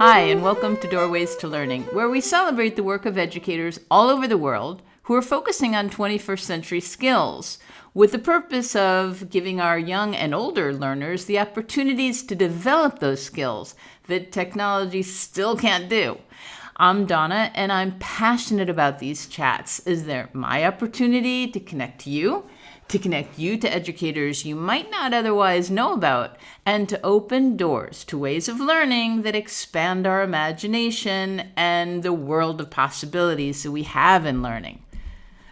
Hi, and welcome to Doorways to Learning, where we celebrate the work of educators all over the world who are focusing on 21st century skills with the purpose of giving our young and older learners the opportunities to develop those skills that technology still can't do. I'm Donna, and I'm passionate about these chats as they're my opportunity to connect you to educators you might not otherwise know about, and to open doors to ways of learning that expand our imagination and the world of possibilities that we have in learning.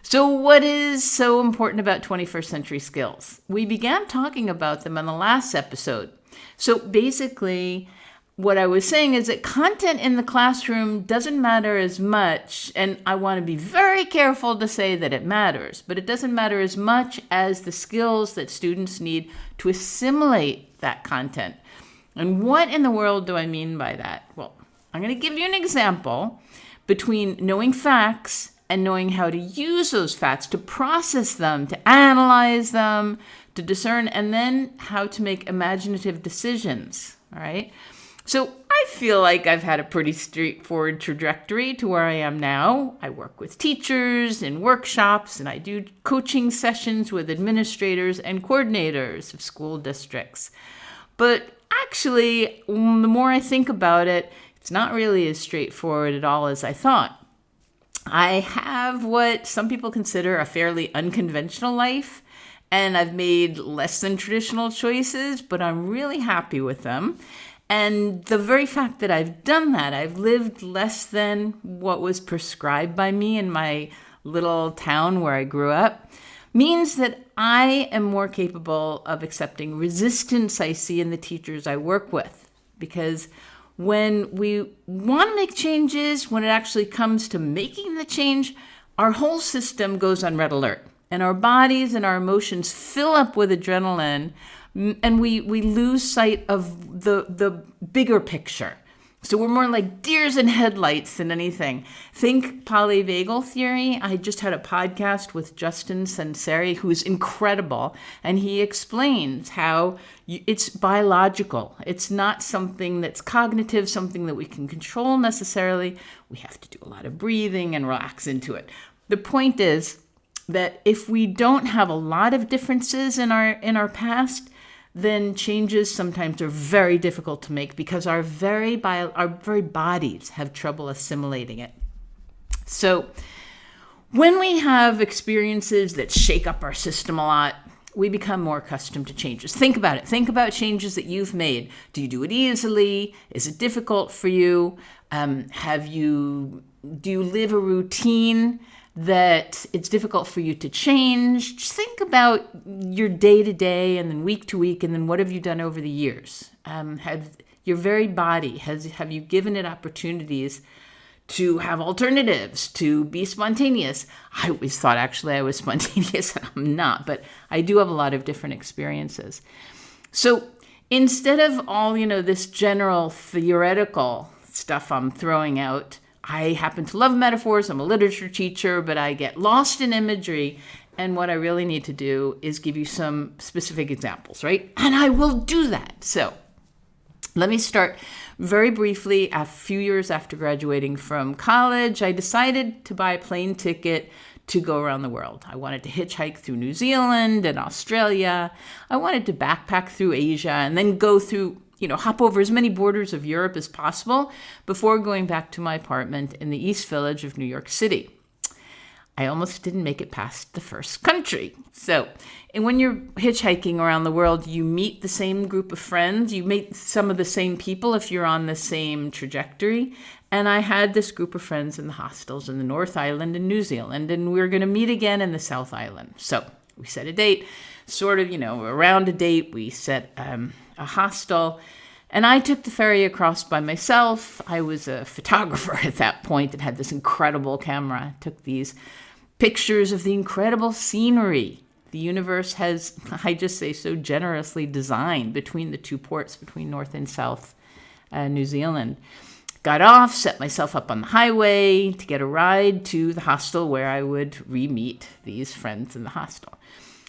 So what is so important about 21st century skills? We began talking about them on the last episode. So basically, what I was saying is that content in the classroom doesn't matter as much, and I want to be very careful to say that it matters, but it doesn't matter as much as the skills that students need to assimilate that content. And what in the world do I mean by that? Well, I'm going to give you an example between knowing facts and knowing how to use those facts, to process them, to analyze them, to discern, and then how to make imaginative decisions, all right? So I feel like I've had a pretty straightforward trajectory to where I am now. I work with teachers in workshops, and I do coaching sessions with administrators and coordinators of school districts. But actually, the more I think about it, it's not really as straightforward at all as I thought. I have what some people consider a fairly unconventional life, and I've made less than traditional choices, but I'm really happy with them. And the very fact that I've done that, I've lived less than what was prescribed by me in my little town where I grew up, means that I am more capable of accepting resistance I see in the teachers I work with. Because when we want to make changes, when it actually comes to making the change, our whole system goes on red alert. And our bodies and our emotions fill up with adrenaline, and we lose sight of the bigger picture. So we're more like deers in headlights than anything. Think polyvagal theory. I just had a podcast with Justin Sunseri, who's incredible, and he explains how it's biological. It's not something that's cognitive, something that we can control necessarily. We have to do a lot of breathing and relax into it. The point is that if we don't have a lot of differences in our past, then changes sometimes are very difficult to make because our very bodies have trouble assimilating it. So when we have experiences that shake up our system a lot, we become more accustomed to changes. Think about it. Think about changes that you've made. Do you do it easily? Is it difficult for you? Do you live a routine that it's difficult for you to change? Just think about your day to day and then week to week, and then what have you done over the years? Have your very body, have you given it opportunities to have alternatives, to be spontaneous? I always thought actually I was spontaneous, and I'm not, but I do have a lot of different experiences. So instead of all, this general theoretical stuff I'm throwing out, I happen to love metaphors. I'm a literature teacher, but I get lost in imagery. And what I really need to do is give you some specific examples, right? And I will do that. So let me start very briefly. A few years after graduating from college, I decided to buy a plane ticket to go around the world. I wanted to hitchhike through New Zealand and Australia. I wanted to backpack through Asia and then go through hop over as many borders of Europe as possible before going back to my apartment in the East Village of New York City. I almost didn't make it past the first country. So, and when you're hitchhiking around the world, you meet the same group of friends. You meet some of the same people if you're on the same trajectory. And I had this group of friends in the hostels in the North Island in New Zealand, and we were going to meet again in the South Island. So we set a date, around a date. We set a hostel, and I took the ferry across by myself. I was a photographer at that point and had this incredible camera. I took these pictures of the incredible scenery the universe has, I just say, so generously designed between the two ports, between North and South New Zealand. Got off, set myself up on the highway to get a ride to the hostel where I would re-meet these friends in the hostel.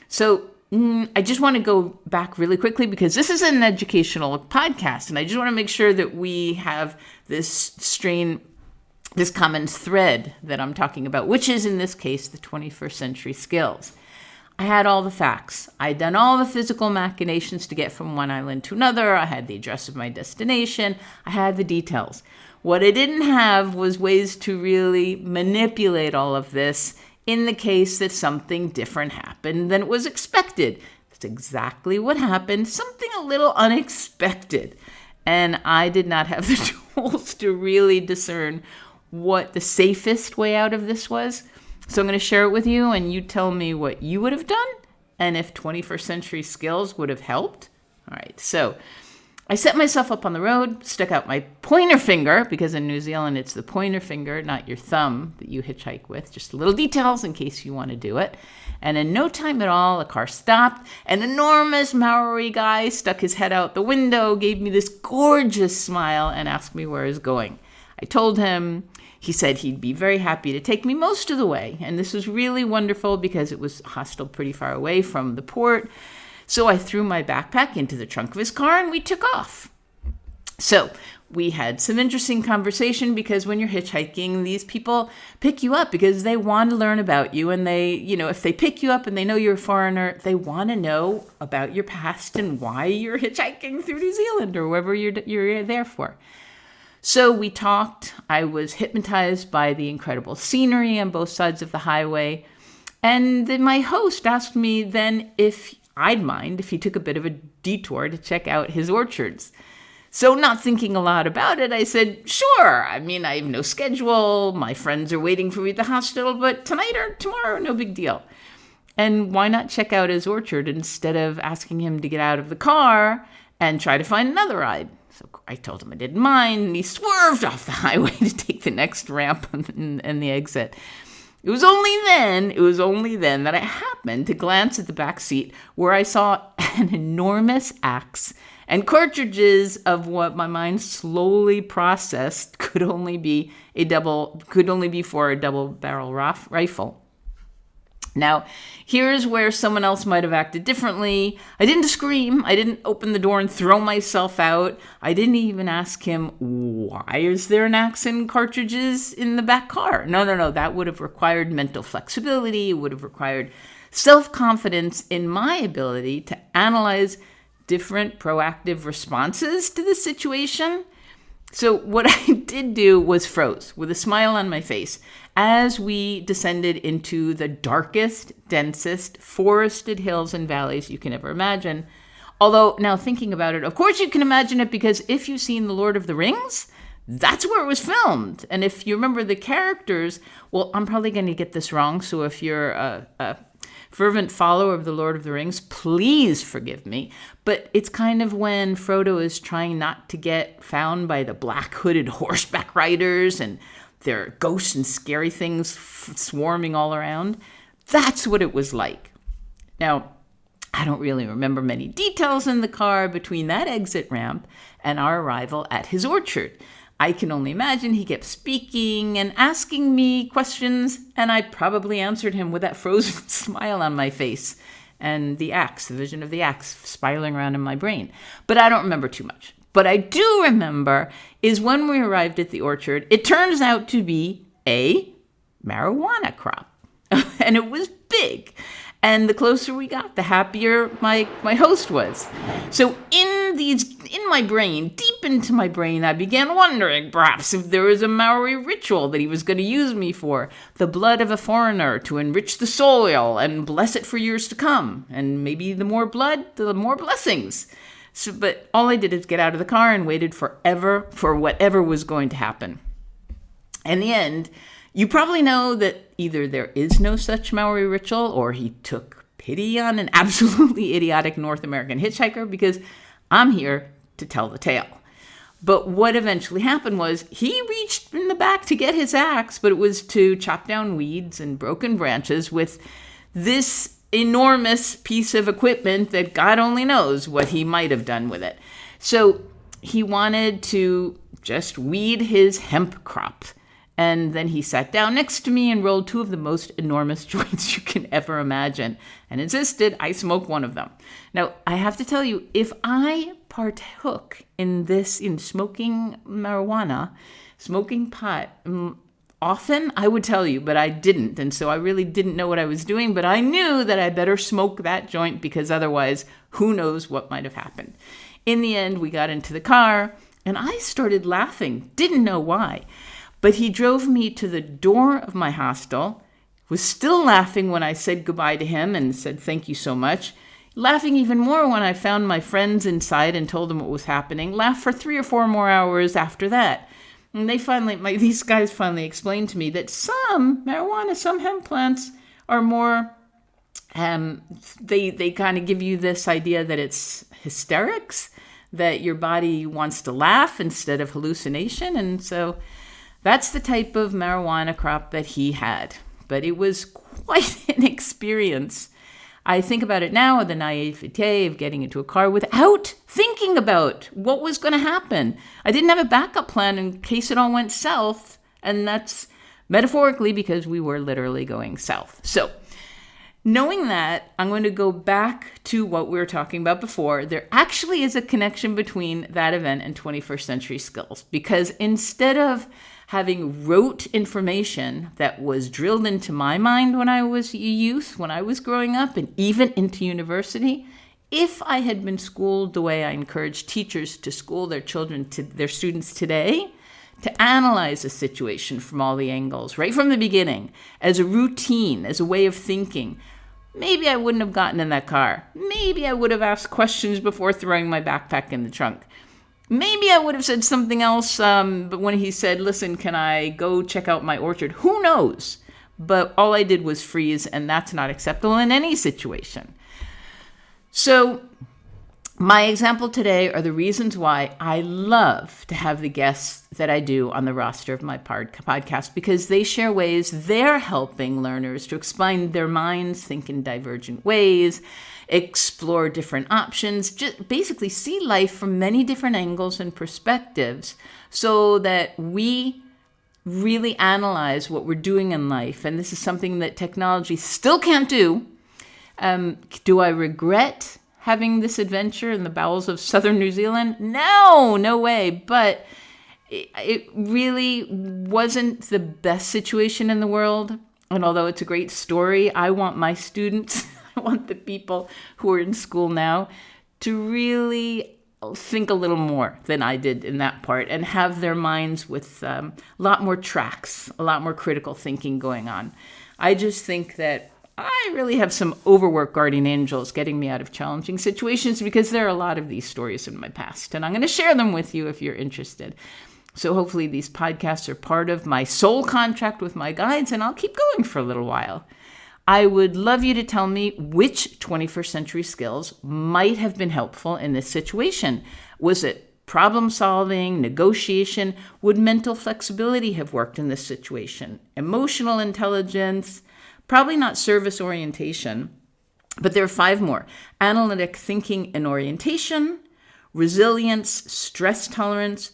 So I just want to go back really quickly because this is an educational podcast, and I just want to make sure that we have this common thread that I'm talking about, which is in this case, the 21st century skills. I had all the facts. I'd done all the physical machinations to get from one island to another. I had the address of my destination. I had the details. What I didn't have was ways to really manipulate all of this in the case that something different happened than it was expected. That's exactly what happened, something a little unexpected. And I did not have the tools to really discern what the safest way out of this was. So I'm going to share it with you, and you tell me what you would have done and if 21st century skills would have helped. All right, so I set myself up on the road, stuck out my pointer finger, because in New Zealand it's the pointer finger, not your thumb, that you hitchhike with. Just little details in case you want to do it. And in no time at all, a car stopped. An enormous Maori guy stuck his head out the window, gave me this gorgeous smile, and asked me where I was going. I told him. He said he'd be very happy to take me most of the way. And this was really wonderful because it was hostel pretty far away from the port. So I threw my backpack into the trunk of his car and we took off. So we had some interesting conversation because when you're hitchhiking, these people pick you up because they want to learn about you. And they, if they pick you up and they know you're a foreigner, they want to know about your past and why you're hitchhiking through New Zealand or wherever you're there for. So we talked. I was hypnotized by the incredible scenery on both sides of the highway. And then my host asked me then if I'd mind if he took a bit of a detour to check out his orchards. So not thinking a lot about it, I said, sure. I mean, I have no schedule. My friends are waiting for me at the hospital, but tonight or tomorrow, no big deal. And why not check out his orchard instead of asking him to get out of the car and try to find another ride? So I told him I didn't mind, and he swerved off the highway to take the next ramp and the exit. It was only then that I happened to glance at the back seat where I saw an enormous axe and cartridges of what my mind slowly processed could only be for a double barrel rifle. Now, here's where someone else might have acted differently. I didn't scream. I didn't open the door and throw myself out. I didn't even ask him, why is there an axe and cartridges in the back car? No. That would have required mental flexibility. It would have required self-confidence in my ability to analyze different proactive responses to the situation. So what I did do was froze with a smile on my face as we descended into the darkest, densest, forested hills and valleys you can ever imagine. Although, now thinking about it, of course you can imagine it because if you've seen The Lord of the Rings, that's where it was filmed. And if you remember the characters, well, I'm probably going to get this wrong, so if you're a fervent follower of The Lord of the Rings, please forgive me. But it's kind of when Frodo is trying not to get found by the black hooded horseback riders and there are ghosts and scary things swarming all around. That's what it was like. Now, I don't really remember many details in the car between that exit ramp and our arrival at his orchard. I can only imagine he kept speaking and asking me questions, and I probably answered him with that frozen smile on my face and the vision of the axe spiraling around in my brain. But I don't remember too much. But I do remember is when we arrived at the orchard, it turns out to be a marijuana crop. And it was big. And the closer we got, the happier my host was. So in my brain, deep into my brain, I began wondering perhaps if there was a Maori ritual that he was going to use me for, the blood of a foreigner to enrich the soil and bless it for years to come. And maybe the more blood, the more blessings. So, but all I did is get out of the car and waited forever for whatever was going to happen. In the end, you probably know that either there is no such Maori ritual or he took pity on an absolutely idiotic North American hitchhiker, because I'm here to tell the tale. But what eventually happened was he reached in the back to get his axe, but it was to chop down weeds and broken branches with this enormous piece of equipment that God only knows what he might have done with it. So he wanted to just weed his hemp crop. And then he sat down next to me and rolled two of the most enormous joints you can ever imagine and insisted I smoke one of them. Now, I have to tell you, if I partook in smoking marijuana, smoking pot, often, I would tell you, but I didn't. And so I really didn't know what I was doing, but I knew that I better smoke that joint because otherwise, who knows what might have happened. In the end, we got into the car and I started laughing, didn't know why. But he drove me to the door of my hostel, was still laughing when I said goodbye to him and said thank you so much, laughing even more when I found my friends inside and told them what was happening, laughed for 3 or 4 more hours after that. And these guys finally explained to me that some hemp plants are more, they kind of give you this idea that it's hysterics, that your body wants to laugh instead of hallucination. And so that's the type of marijuana crop that he had. But it was quite an experience. I think about it now, the naivete of getting into a car without thinking about what was going to happen. I didn't have a backup plan in case it all went south. And that's metaphorically because we were literally going south. So knowing that, I'm going to go back to what we were talking about before. There actually is a connection between that event and 21st century skills. Because instead of having rote information that was drilled into my mind when I was a youth, when I was growing up, and even into university, if I had been schooled the way I encourage teachers to school their students today, to analyze a situation from all the angles, right from the beginning, as a routine, as a way of thinking, maybe I wouldn't have gotten in that car. Maybe I would have asked questions before throwing my backpack in the trunk. Maybe I would have said something else, but when he said, listen, can I go check out my orchard? Who knows? But all I did was freeze, and that's not acceptable in any situation. So my example today are the reasons why I love to have the guests that I do on the roster of my podcast, because they share ways they're helping learners to expand their minds, think in divergent ways, explore different options, just basically see life from many different angles and perspectives so that we really analyze what we're doing in life. And this is something that technology still can't do. Do I regret having this adventure in the bowels of southern New Zealand? No way. But it really wasn't the best situation in the world. And although it's a great story, I want my students, I want the people who are in school now to really think a little more than I did in that part and have their minds with a lot more tracks, a lot more critical thinking going on. I just think that I really have some overworked guardian angels getting me out of challenging situations because there are a lot of these stories in my past, and I'm going to share them with you if you're interested. So hopefully these podcasts are part of my soul contract with my guides, and I'll keep going for a little while. I would love you to tell me which 21st century skills might have been helpful in this situation. Was it problem solving, negotiation? Would mental flexibility have worked in this situation? Emotional intelligence? Probably not service orientation, but there are 5 more. Analytic thinking and orientation, resilience, stress tolerance.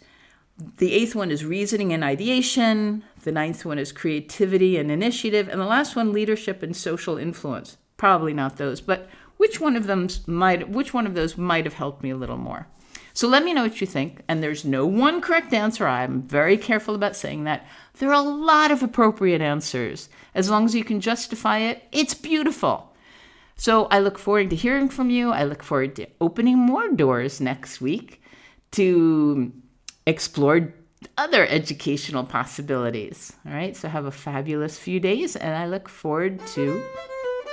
The 8th one is reasoning and ideation. The 9th one is creativity and initiative. And the last one, leadership and social influence. Probably not those, but which one of those might have helped me a little more? So let me know what you think. And there's no one correct answer. I'm very careful about saying that. There are a lot of appropriate answers. As long as you can justify it, it's beautiful. So I look forward to hearing from you. I look forward to opening more doors next week to explore other educational possibilities. All right, so have a fabulous few days, and I look forward to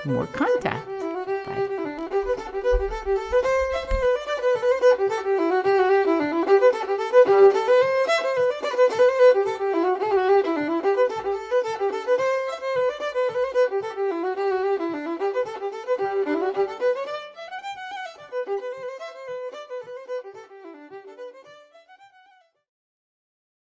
more contact.